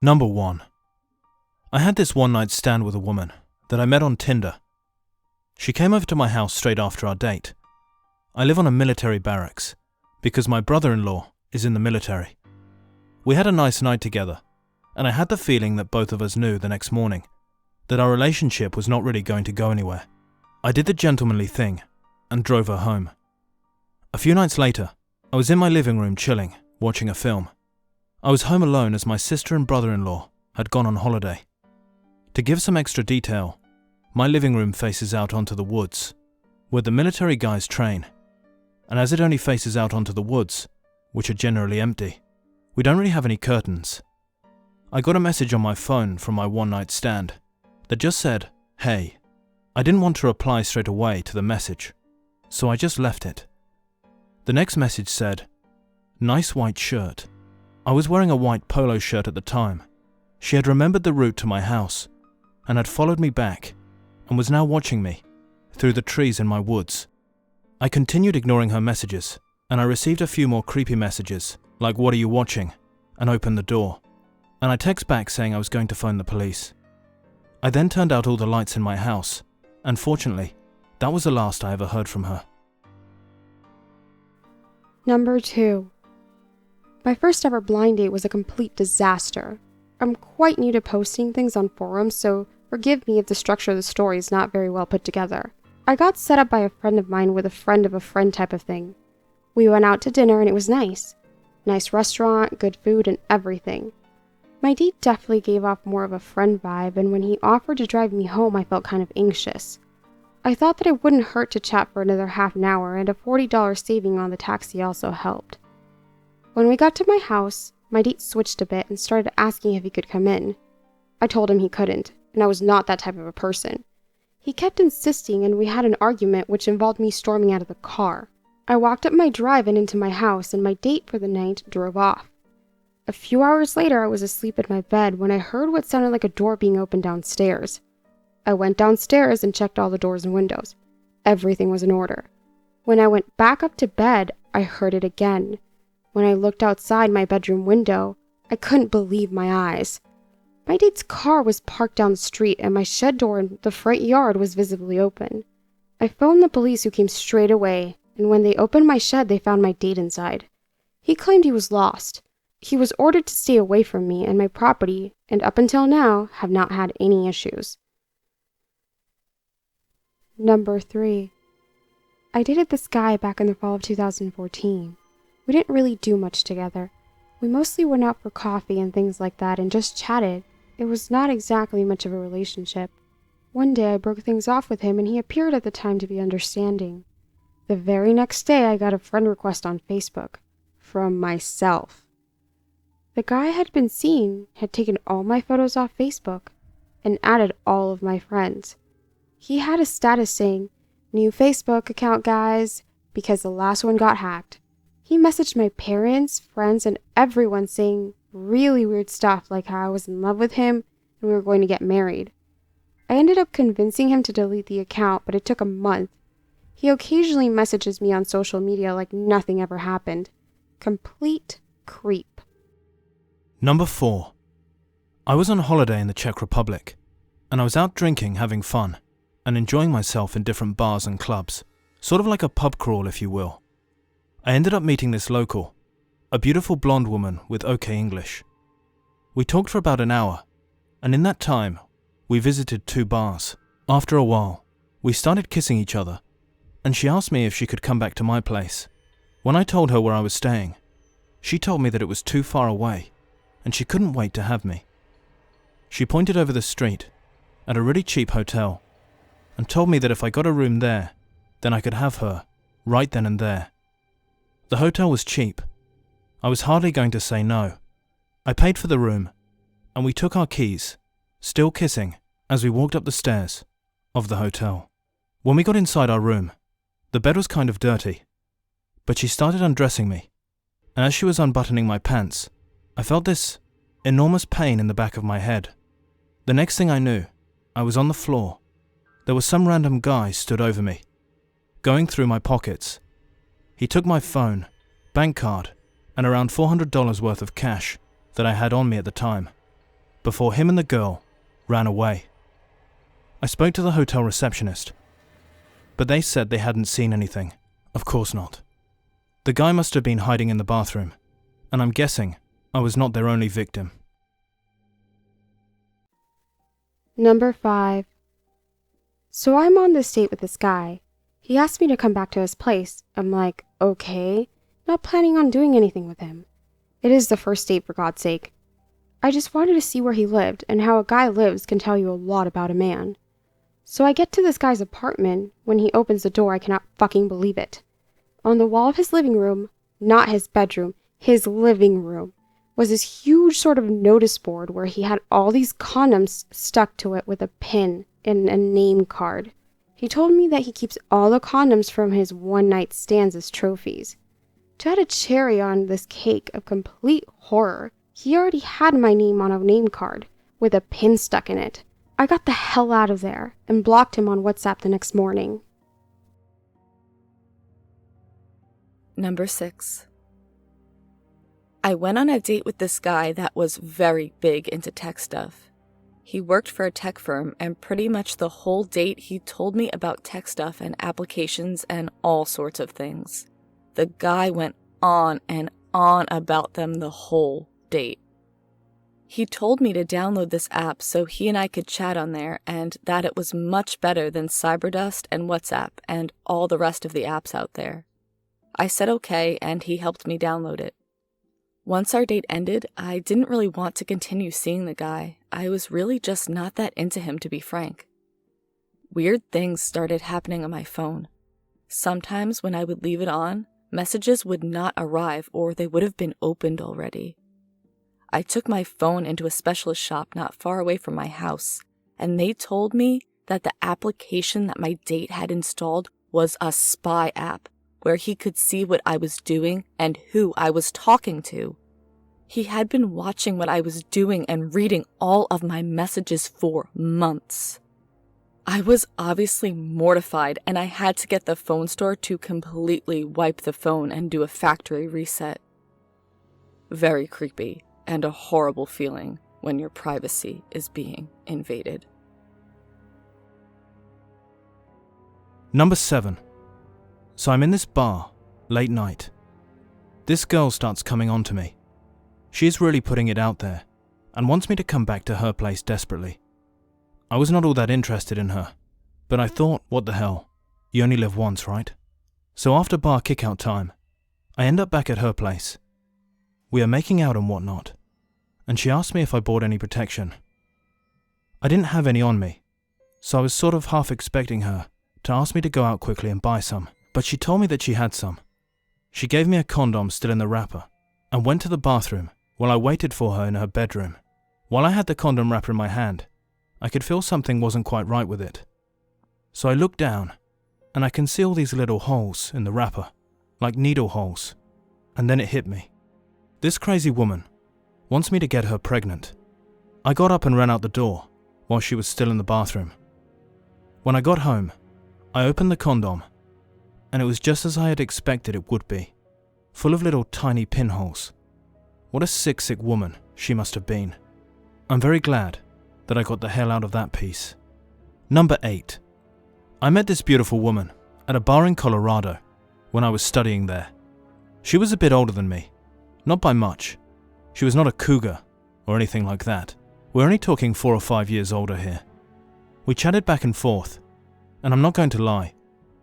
Number 1. I had this one-night stand with a woman that I met on Tinder. She came over to my house straight after our date. I live on a military barracks because my brother-in-law is in the military. We had a nice night together, and I had the feeling that both of us knew the next morning that our relationship was not really going to go anywhere. I did the gentlemanly thing and drove her home. A few nights later, I was in my living room chilling, watching a film. I was home alone as my sister and brother-in-law had gone on holiday. To give some extra detail, my living room faces out onto the woods, where the military guys train. And as it only faces out onto the woods, which are generally empty, we don't really have any curtains. I got a message on my phone from my one-night stand that just said, "Hey." I didn't want to reply straight away to the message, so I just left it. The next message said, "Nice white shirt." I was wearing a white polo shirt at the time. She had remembered the route to my house and had followed me back and was now watching me through the trees in my woods. I continued ignoring her messages, and I received a few more creepy messages like "What are you watching?" and "Open the door." And I text back saying I was going to phone the police. I then turned out all the lights in my house, and fortunately, that was the last I ever heard from her. Number 2. My first ever blind date was a complete disaster. I'm quite new to posting things on forums, so forgive me if the structure of the story is not very well put together. I got set up by a friend of mine with a friend of a friend type of thing. We went out to dinner and it was nice. Nice restaurant, good food, and everything. My date definitely gave off more of a friend vibe, and when he offered to drive me home, I felt kind of anxious. I thought that it wouldn't hurt to chat for another half an hour, and a $40 saving on the taxi also helped. When we got to my house, my date switched a bit and started asking if he could come in. I told him he couldn't, and I was not that type of a person. He kept insisting, and we had an argument which involved me storming out of the car. I walked up my drive and into my house, and my date for the night drove off. A few hours later, I was asleep in my bed when I heard what sounded like a door being opened downstairs. I went downstairs and checked all the doors and windows. Everything was in order. When I went back up to bed, I heard it again. When I looked outside my bedroom window, I couldn't believe my eyes. My date's car was parked down the street, and my shed door in the front yard was visibly open. I phoned the police, who came straight away, and when they opened my shed, they found my date inside. He claimed he was lost. He was ordered to stay away from me and my property, and up until now, have not had any issues. Number 3. I dated this guy back in the fall of 2014. We didn't really do much together. We mostly went out for coffee and things like that and just chatted. It was not exactly much of a relationship. One day I broke things off with him and he appeared at the time to be understanding. The very next day I got a friend request on Facebook. From myself. The guy I had been seeing had taken all my photos off Facebook and added all of my friends. He had a status saying, "New Facebook account, guys," because the last one got hacked. He messaged my parents, friends, and everyone saying really weird stuff like how I was in love with him and we were going to get married. I ended up convincing him to delete the account, but it took a month. He occasionally messages me on social media like nothing ever happened. Complete creep. Number 4. I was on holiday in the Czech Republic, and I was out drinking, having fun, and enjoying myself in different bars and clubs, sort of like a pub crawl, if you will. I ended up meeting this local, a beautiful blonde woman with okay English. We talked for about an hour, and in that time, we visited 2 bars. After a while, we started kissing each other, and she asked me if she could come back to my place. When I told her where I was staying, she told me that it was too far away, and she couldn't wait to have me. She pointed over the street at a really cheap hotel and told me that if I got a room there, then I could have her right then and there. The hotel was cheap. I was hardly going to say no. I paid for the room, and we took our keys, still kissing, as we walked up the stairs of the hotel. When we got inside our room, the bed was kind of dirty, but she started undressing me, and as she was unbuttoning my pants, I felt this enormous pain in the back of my head. The next thing I knew, I was on the floor. There was some random guy stood over me, going through my pockets. He took my phone, bank card, and around $400 worth of cash that I had on me at the time. before him and the girl ran away. I spoke to the hotel receptionist, but they said they hadn't seen anything. Of course not. The guy must have been hiding in the bathroom, and I'm guessing I was not their only victim. Number 5. So I'm on this date with this guy. He asked me to come back to his place. I'm like, okay, not planning on doing anything with him. It is the first date, for God's sake. I just wanted to see where he lived, and how a guy lives can tell you a lot about a man. So I get to this guy's apartment. When he opens the door, I cannot fucking believe it. On the wall of his living room, not his bedroom, his living room, was this huge sort of notice board where he had all these condoms stuck to it with a pin and a name card. He told me that he keeps all the condoms from his one-night stands as trophies. To add a cherry on this cake of complete horror, he already had my name on a name card with a pin stuck in it. I got the hell out of there and blocked him on WhatsApp the next morning. Number 6. I went on a date with this guy that was very big into tech stuff. He worked for a tech firm, and pretty much the whole date he told me about tech stuff and applications and all sorts of things. The guy went on and on about them the whole date. He told me to download this app so he and I could chat on there, and that it was much better than Cyberdust and WhatsApp and all the rest of the apps out there. I said okay, and he helped me download it. Once our date ended, I didn't really want to continue seeing the guy. I was really just not that into him, to be frank. Weird things started happening on my phone. Sometimes when I would leave it on, messages would not arrive, or they would have been opened already. I took my phone into a specialist shop not far away from my house, and they told me that the application that my date had installed was a spy app, where he could see what I was doing and who I was talking to. He had been watching what I was doing and reading all of my messages for months. I was obviously mortified, and I had to get the phone store to completely wipe the phone and do a factory reset. Very creepy, and a horrible feeling when your privacy is being invaded. Number 7. So I'm in this bar, late night. This girl starts coming on to me. She's really putting it out there, and wants me to come back to her place desperately. I was not all that interested in her, but I thought, what the hell, you only live once, right? So after bar kick-out time, I end up back at her place. We are making out and whatnot, and she asked me if I bought any protection. I didn't have any on me, so I was sort of half expecting her to ask me to go out quickly and buy some. But she told me that she had some. She gave me a condom still in the wrapper and went to the bathroom while I waited for her in her bedroom. While I had the condom wrapper in my hand, I could feel something wasn't quite right with it. So I looked down, and I can see all these little holes in the wrapper, like needle holes, and then it hit me. This crazy woman wants me to get her pregnant. I got up and ran out the door while she was still in the bathroom. When I got home, I opened the condom, and it was just as I had expected it would be, full of little tiny pinholes. What a sick woman she must have been. I'm very glad that I got the hell out of that piece. Number 8. I met this beautiful woman at a bar in Colorado when I was studying there. She was a bit older than me, not by much. She was not a cougar or anything like that. We're only talking 4 or 5 years older here. We chatted back and forth, and I'm not going to lie,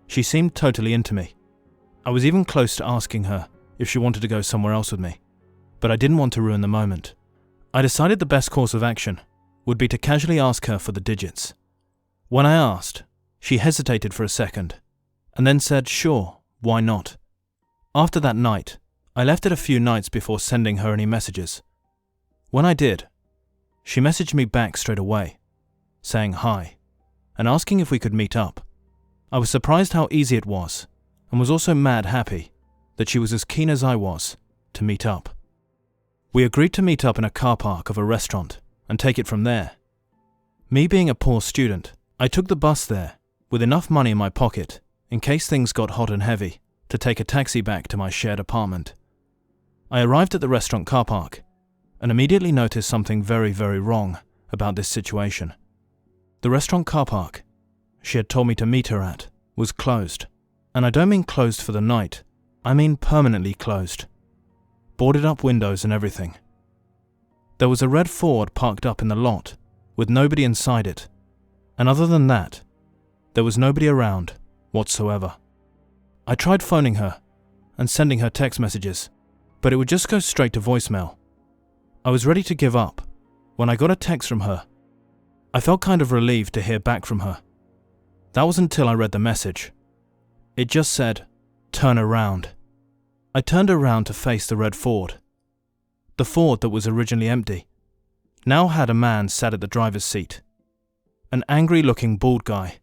she seemed totally into me. I was even close to asking her if she wanted to go somewhere else with me, but I didn't want to ruin the moment. I decided the best course of action would be to casually ask her for the digits. When I asked, she hesitated for a second, and then said, sure, why not? After that night, I left it a few nights before sending her any messages. When I did, she messaged me back straight away, saying hi, and asking if we could meet up. I was surprised how easy it was, and was also mad happy that she was as keen as I was to meet up. We agreed to meet up in a car park of a restaurant and take it from there. Me being a poor student, I took the bus there with enough money in my pocket in case things got hot and heavy to take a taxi back to my shared apartment. I arrived at the restaurant car park, and immediately noticed something very, very wrong about this situation. The restaurant car park she had told me to meet her at was closed. And I don't mean closed for the night, I mean permanently closed. Boarded up windows and everything. There was a red Ford parked up in the lot, with nobody inside it, and other than that, there was nobody around whatsoever. I tried phoning her and sending her text messages, but it would just go straight to voicemail. I was ready to give up when I got a text from her. I felt kind of relieved to hear back from her. That was until I read the message. It just said, "Turn around." I turned around to face the red Ford. The Ford that was originally empty now had a man sat at the driver's seat. An angry-looking bald guy.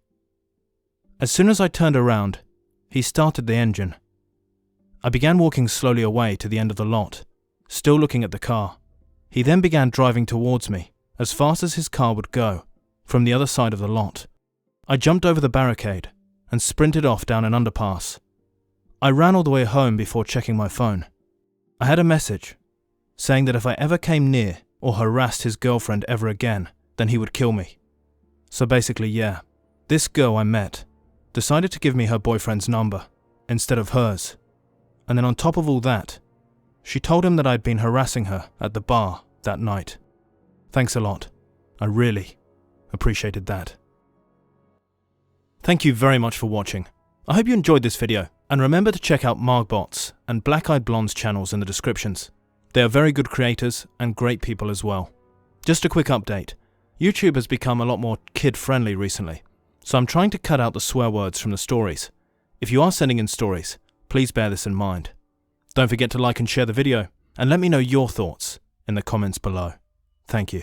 As soon as I turned around, he started the engine. I began walking slowly away to the end of the lot, still looking at the car. He then began driving towards me, as fast as his car would go, from the other side of the lot. I jumped over the barricade and sprinted off down an underpass. I ran all the way home before checking my phone. I had a message saying that if I ever came near or harassed his girlfriend ever again, then he would kill me. So basically, yeah, this girl I met decided to give me her boyfriend's number instead of hers. And then on top of all that, she told him that I'd been harassing her at the bar that night. Thanks a lot. I really appreciated that. Thank you very much for watching. I hope you enjoyed this video, and remember to check out Margbot's and Black Eyed Blonde's channels in the descriptions. They are very good creators and great people as well. Just a quick update. YouTube has become a lot more kid-friendly recently, so I'm trying to cut out the swear words from the stories. If you are sending in stories, please bear this in mind. Don't forget to like and share the video, and let me know your thoughts in the comments below. Thank you.